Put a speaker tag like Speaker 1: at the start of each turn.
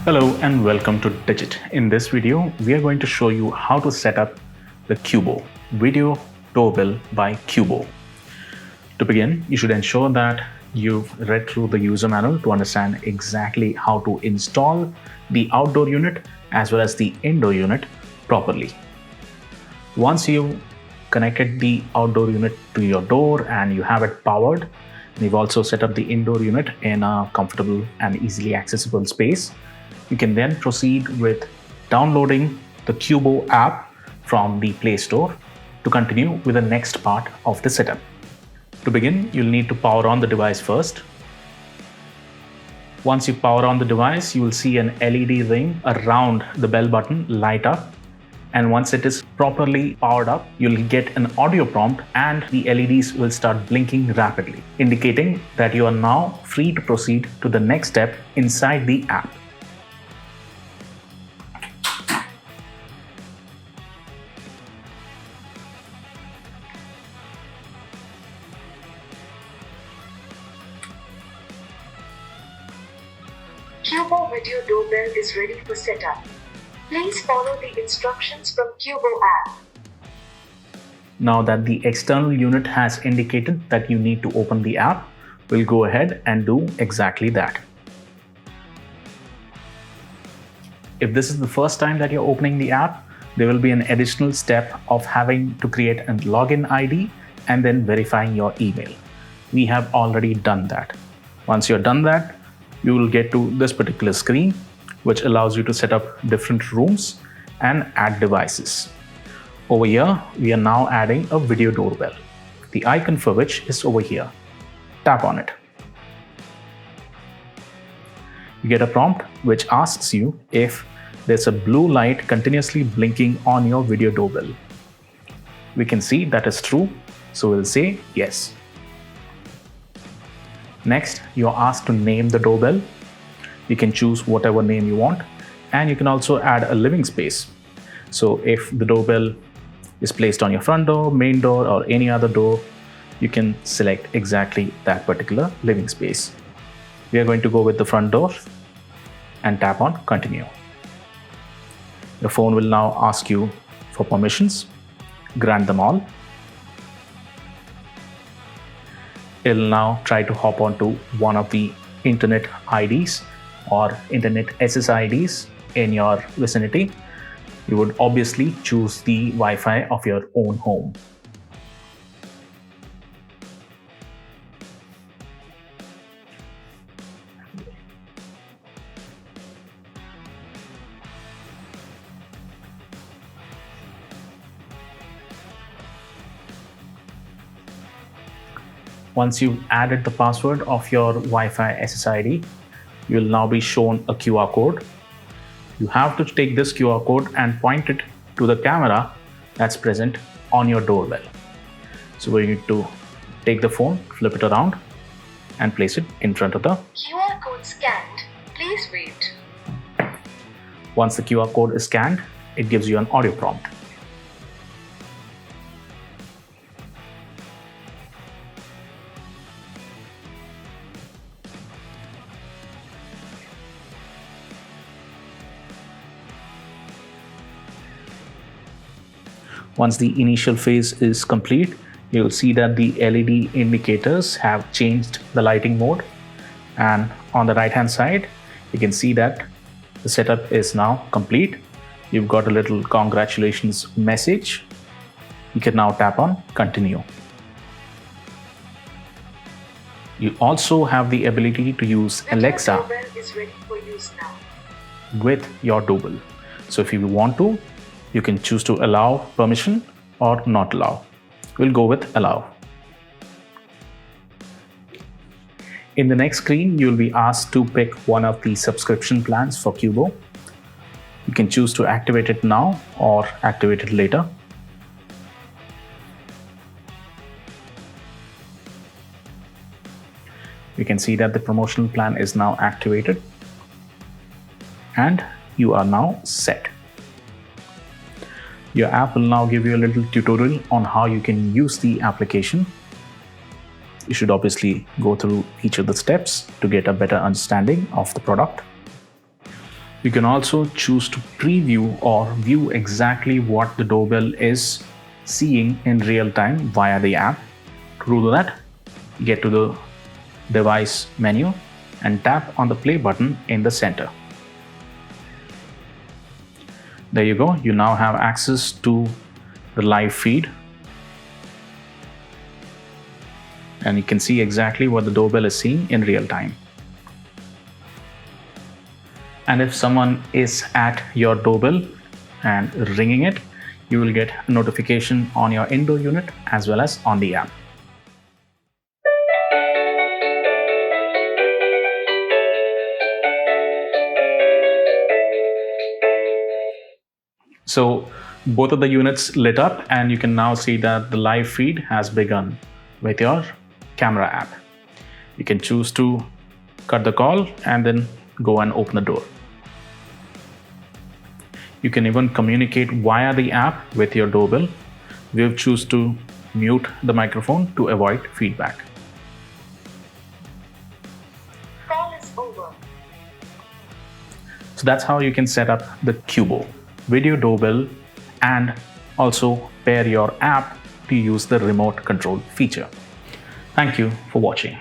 Speaker 1: Hello and welcome to Digit. In this video, we are going to show you how to set up the Qubo video doorbell by Qubo. To begin, you should ensure that you've read through the user manual to understand exactly how to install the outdoor unit as well as the indoor unit properly. Once you've connected the outdoor unit to your door and you have it powered, and you've also set up the indoor unit in a comfortable and easily accessible space, you can then proceed with downloading the Qubo app from the Play Store to continue with the next part of the setup. To begin, you'll need to power on the device first. Once you power on the device, you will see an LED ring around the bell button light up. And once it is properly powered up, you'll get an audio prompt and the LEDs will start blinking rapidly, indicating that you are now free to proceed to the next step inside the app.
Speaker 2: Qubo video doorbell is ready for setup. Please follow the instructions from Qubo app.
Speaker 1: Now that the external unit has indicated that you need to open the app, we'll go ahead and do exactly that. If this is the first time that you're opening the app, there will be an additional step of having to create a login ID and then verifying your email. We have already done that. Once you're done that, you will get to this particular screen, which allows you to set up different rooms and add devices. Over here, we are now adding a video doorbell, the icon for which is over here. Tap on it. You get a prompt which asks you if there's a blue light continuously blinking on your video doorbell. We can see that is true, so we'll say yes. Next, you're asked to name the doorbell. You can choose whatever name you want, and you can also add a living space. So if the doorbell is placed on your front door, main door, or any other door, you can select exactly that particular living space. We are going to go with the front door and tap on continue. Your phone will now ask you for permissions. Grant them all. It'll now try to hop onto one of the internet IDs or internet SSIDs in your vicinity. You would obviously choose the Wi-Fi of your own home. Once you've added the password of your Wi-Fi SSID, you'll now be shown a QR code. You have to take this QR code and point it to the camera that's present on your doorbell. So we need to take the phone, flip it around, and place it in front of the
Speaker 2: QR code scanned. Please wait.
Speaker 1: Once the QR code is scanned, it gives you an audio prompt. Once the initial phase is complete, you'll see that the LED indicators have changed the lighting mode. And on the right hand side, you can see that the setup is now complete. You've got a little congratulations message. You can now tap on continue. You also have the ability to use Alexa
Speaker 2: Doorbell is ready for use now.
Speaker 1: with your doorbell. So if you want to, you can choose to allow permission or not allow. We'll go with allow. In the next screen, you'll be asked to pick one of the subscription plans for Qubo. You can choose to activate it now or activate it later. You can see that the promotional plan is now activated and you are now set. Your app will now give you a little tutorial on how you can use the application. You should obviously go through each of the steps to get a better understanding of the product. You can also choose to preview or view exactly what the doorbell is seeing in real time via the app. To do that, get to the device menu and tap on the play button in the center. There you go. You now have access to the live feed, and you can see exactly what the doorbell is seeing in real time. And if someone is at your doorbell and ringing it, you will get a notification on your indoor unit as well as on the app. So both of the units lit up, and you can now see that the live feed has begun with your camera app. You can choose to cut the call and then go and open the door. You can even communicate via the app with your doorbell. We'll choose to mute the microphone to avoid feedback.
Speaker 2: Call is over.
Speaker 1: So that's how you can set up the Qubo video doorbell and also pair your app to use the remote control feature. Thank you for watching.